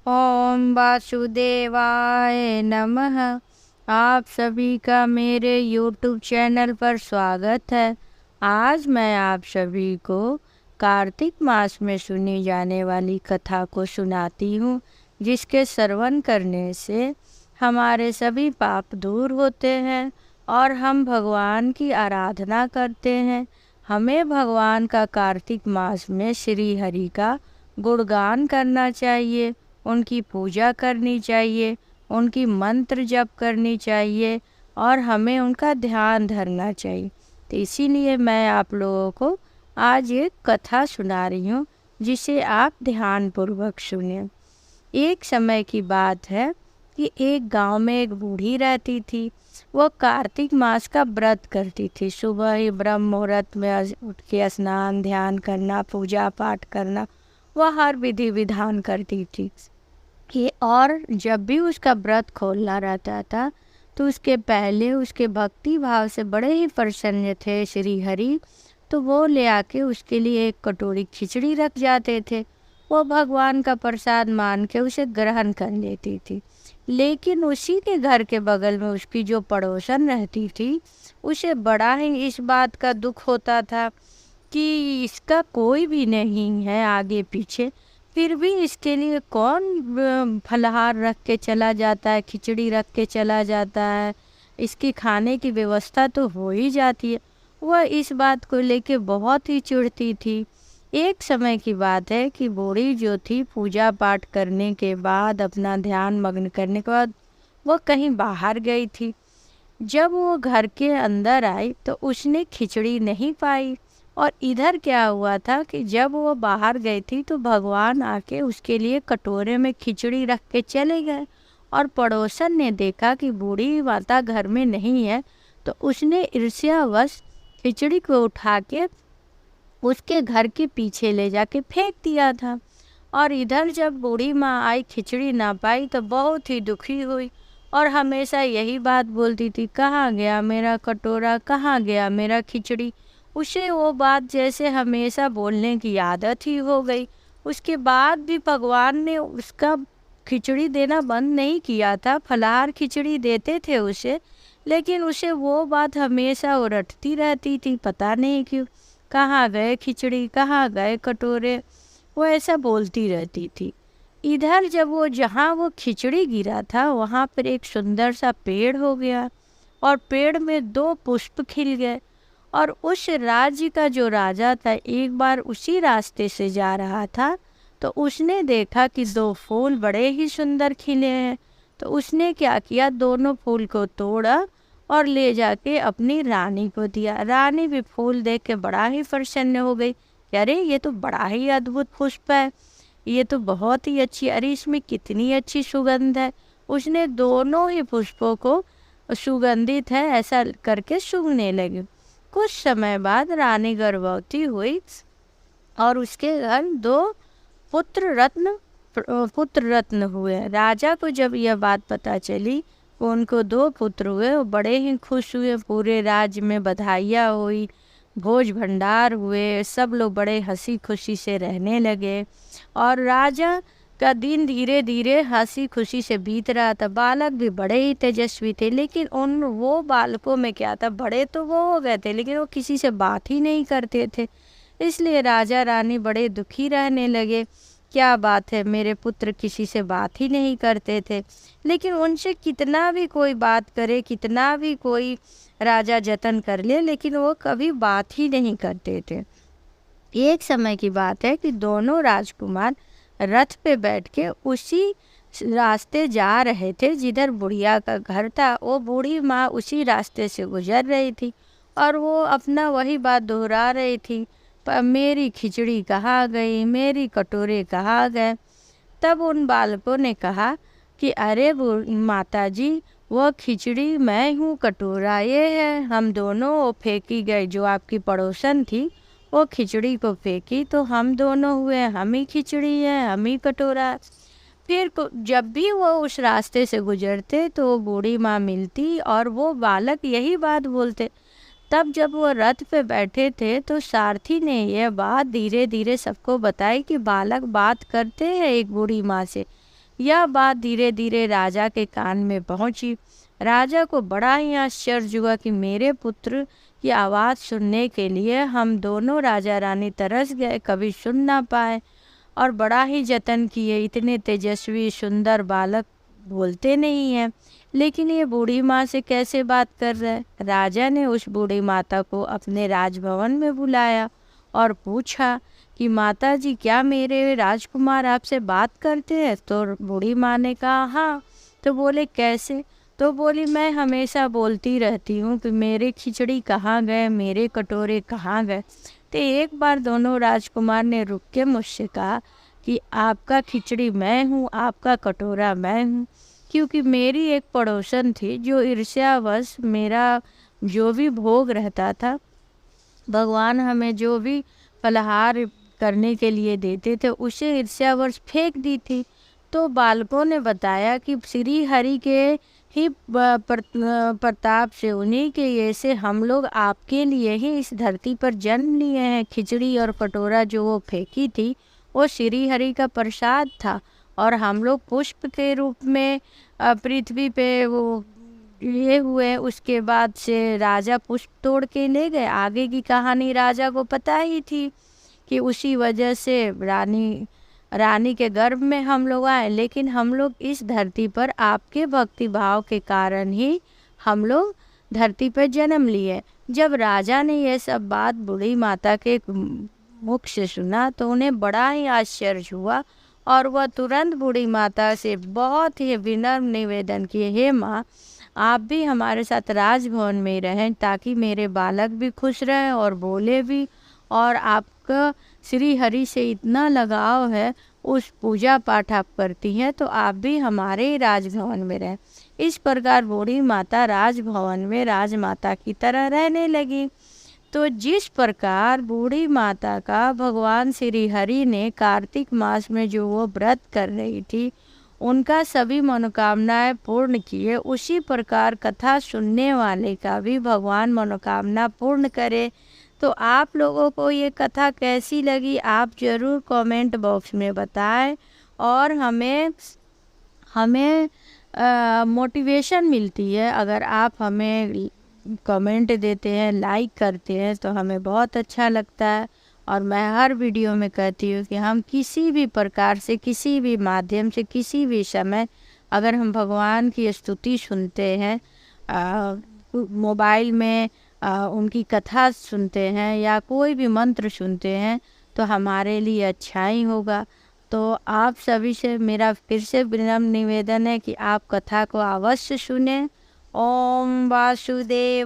ओम वासुदेवाय नमः। आप सभी का मेरे YouTube चैनल पर स्वागत है। आज मैं आप सभी को कार्तिक मास में सुनी जाने वाली कथा को सुनाती हूँ, जिसके श्रवण करने से हमारे सभी पाप दूर होते हैं और हम भगवान की आराधना करते हैं। हमें भगवान का कार्तिक मास में श्री हरि का गुणगान करना चाहिए, उनकी पूजा करनी चाहिए, उनकी मंत्र जप करनी चाहिए और हमें उनका ध्यान धरना चाहिए। तो इसीलिए मैं आप लोगों को आज एक कथा सुना रही हूँ, जिसे आप ध्यानपूर्वक सुनें। एक समय की बात है कि एक गांव में एक बूढ़ी रहती थी। वह कार्तिक मास का व्रत करती थी। सुबह ही ब्रह्म मुहूर्त में उठ के स्नान ध्यान करना, पूजा पाठ करना, वह हर विधि विधान करती थी कि और जब भी उसका व्रत खोलना रहता था तो उसके पहले उसके भक्ति भाव से बड़े ही प्रसन्न थे श्री हरि, तो वो ले आके उसके लिए एक कटोरी खिचड़ी रख जाते थे। वो भगवान का प्रसाद मान के उसे ग्रहण कर लेती थी। लेकिन उसी के घर के बगल में उसकी जो पड़ोसन रहती थी, उसे बड़ा ही इस बात का दुख होता था कि इसका कोई भी नहीं है आगे पीछे, फिर भी इसके लिए कौन फलाहार रख के चला जाता है, खिचड़ी रख के चला जाता है, इसकी खाने की व्यवस्था तो हो ही जाती है। वह इस बात को लेके बहुत ही चिढ़ती थी। एक समय की बात है कि बूढ़ी जो थी पूजा पाठ करने के बाद, अपना ध्यान मग्न करने के बाद वह कहीं बाहर गई थी। जब वो घर के अंदर आई तो उसने खिचड़ी नहीं पाई। और इधर क्या हुआ था कि जब वो बाहर गई थी तो भगवान आके उसके लिए कटोरे में खिचड़ी रख के चले गए। और पड़ोसन ने देखा कि बूढ़ी माता घर में नहीं है, तो उसने ईर्ष्यावश खिचड़ी को उठा के उसके घर के पीछे ले जाके फेंक दिया था। और इधर जब बूढ़ी माँ आई, खिचड़ी ना पाई, तो बहुत ही दुखी हुई और हमेशा यही बात बोलती थी, कहाँ गया मेरा कटोरा, कहाँ गया मेरा खिचड़ी। उसे वो बात जैसे हमेशा बोलने की आदत ही हो गई। उसके बाद भी भगवान ने उसका खिचड़ी देना बंद नहीं किया था, फलाहार खिचड़ी देते थे उसे, लेकिन उसे वो बात हमेशा वो रटती रहती थी, पता नहीं क्यों। कहाँ गए खिचड़ी, कहाँ गए कटोरे, वो ऐसा बोलती रहती थी। इधर जब वो जहाँ वो खिचड़ी गिरा था वहाँ पर एक सुंदर सा पेड़ हो गया और पेड़ में 2 पुष्प खिल गए। और उस राज्य का जो राजा था एक बार उसी रास्ते से जा रहा था, तो उसने देखा कि 2 फूल बड़े ही सुंदर खिले हैं। तो उसने क्या किया, दोनों फूल को तोड़ा और ले जाके अपनी रानी को दिया। रानी भी फूल देख के बड़ा ही प्रसन्न हो गई। अरे ये तो बड़ा ही अद्भुत पुष्प है, ये तो बहुत ही अच्छी, अरे इसमें कितनी अच्छी सुगंध है। उसने दोनों ही पुष्पों को सुगंधित है ऐसा करके सूंघने लगी। कुछ समय बाद रानी गर्भवती हुई और उसके घर 2 पुत्र रत्न हुए। राजा को जब यह बात पता चली, उनको 2 पुत्र हुए, वो बड़े ही खुश हुए। पूरे राज्य में बधाइयाँ हुई, भोज भंडार हुए, सब लोग बड़े हंसी खुशी से रहने लगे। और राजा का दिन धीरे धीरे हंसी खुशी से बीत रहा था। बालक भी बड़े ही तेजस्वी थे, लेकिन उन वो बालकों में क्या था, बड़े तो वो हो गए थे लेकिन वो किसी से बात ही नहीं करते थे। इसलिए राजा रानी बड़े दुखी रहने लगे। क्या बात है, मेरे पुत्र किसी से बात ही नहीं करते थे। लेकिन उनसे कितना भी कोई बात करे, कितना भी कोई राजा जतन कर ले, लेकिन वो कभी बात ही नहीं करते थे। एक समय की बात है कि दोनों राजकुमार रथ पे बैठ के उसी रास्ते जा रहे थे जिधर बुढ़िया का घर था। वो बूढ़ी माँ उसी रास्ते से गुजर रही थी और वो अपना वही बात दोहरा रही थी, पर मेरी खिचड़ी कहाँ गई, मेरी कटोरे कहाँ गए। तब उन बालकों ने कहा कि अरे माता जी, वो खिचड़ी मैं हूँ, कटोरा ये है, हम दोनों वो फेंकी गई। जो आपकी पड़ोसन थी वो खिचड़ी को फेंकी तो हम दोनों हुए, हम ही खिचड़ी है, हम ही कटोरा। फिर जब भी वो उस रास्ते से गुजरते तो वो बूढ़ी माँ मिलती और वो बालक यही बात बोलते। तब जब वो रथ पे बैठे थे तो सारथी ने यह बात धीरे धीरे सबको बताई कि बालक बात करते हैं एक बूढ़ी माँ से, यह बात धीरे धीरे राजा के कान में पहुंची। राजा को बड़ा ही आश्चर्य हुआ कि मेरे पुत्र की आवाज़ सुनने के लिए हम दोनों राजा रानी तरस गए, कभी सुन ना पाए, और बड़ा ही जतन किए। इतने तेजस्वी सुंदर बालक बोलते नहीं हैं, लेकिन ये बूढ़ी माँ से कैसे बात कर रहे हैं। राजा ने उस बूढ़ी माता को अपने राजभवन में बुलाया और पूछा कि माता जी, क्या मेरे राजकुमार आपसे बात करते हैं? तो बूढ़ी माँ ने कहा हाँ। तो बोले कैसे? तो बोली मैं हमेशा बोलती रहती हूँ कि मेरे खिचड़ी कहाँ गए, मेरे कटोरे कहाँ गए। तो एक बार दोनों राजकुमार ने रुक के मुझसे कहा कि आपका खिचड़ी मैं हूँ, आपका कटोरा मैं हूँ। क्योंकि मेरी एक पड़ोसन थी जो ईर्ष्यावश मेरा जो भी भोग रहता था, भगवान हमें जो भी फलाहार करने के लिए देते थे, उसे ईर्ष्यावश फेंक दी थी। तो बालकों ने बताया कि श्री हरि के ही प्रताप से, उन्हीं के ये से हम लोग आपके लिए ही इस धरती पर जन्म लिए हैं। खिचड़ी और कटोरा जो वो फेंकी थी वो श्री हरि का प्रसाद था, और हम लोग पुष्प के रूप में पृथ्वी पे वो ये हुए। उसके बाद से राजा पुष्प तोड़ के ले गए। आगे की कहानी राजा को पता ही थी कि उसी वजह से रानी के गर्भ में हम लोग आए। लेकिन हम लोग इस धरती पर आपके भक्ति भाव के कारण ही हम लोग धरती पर जन्म लिए। जब राजा ने यह सब बात बूढ़ी माता के मुख से सुना तो उन्हें बड़ा ही आश्चर्य हुआ, और वह तुरंत बूढ़ी माता से बहुत ही विनम्र निवेदन किए, हे माँ, आप भी हमारे साथ राजभवन में रहें ताकि मेरे बालक भी खुश रहें और बोले भी, और आपका श्री हरि से इतना लगाव है, उस पूजा पाठ आप करती हैं, तो आप भी हमारे राजभवन में रहें। इस प्रकार बूढ़ी माता राजभवन में राजमाता की तरह रहने लगी। तो जिस प्रकार बूढ़ी माता का भगवान श्री हरि ने कार्तिक मास में जो वो व्रत कर रही थी, उनका सभी मनोकामनाएं पूर्ण किए, उसी प्रकार कथा सुनने वाले का भी भगवान मनोकामना पूर्ण करे। तो आप लोगों को ये कथा कैसी लगी आप ज़रूर कमेंट बॉक्स में बताएं, और हमें मोटिवेशन मिलती है अगर आप हमें कमेंट देते हैं, लाइक करते हैं, तो हमें बहुत अच्छा लगता है। और मैं हर वीडियो में कहती हूँ कि हम किसी भी प्रकार से, किसी भी माध्यम से, किसी भी समय अगर हम भगवान की स्तुति सुनते हैं, मोबाइल में उनकी कथा सुनते हैं या कोई भी मंत्र सुनते हैं, तो हमारे लिए अच्छा ही होगा। तो आप सभी से मेरा फिर से विनम्र निवेदन है कि आप कथा को अवश्य सुनें। ओम वासुदेव।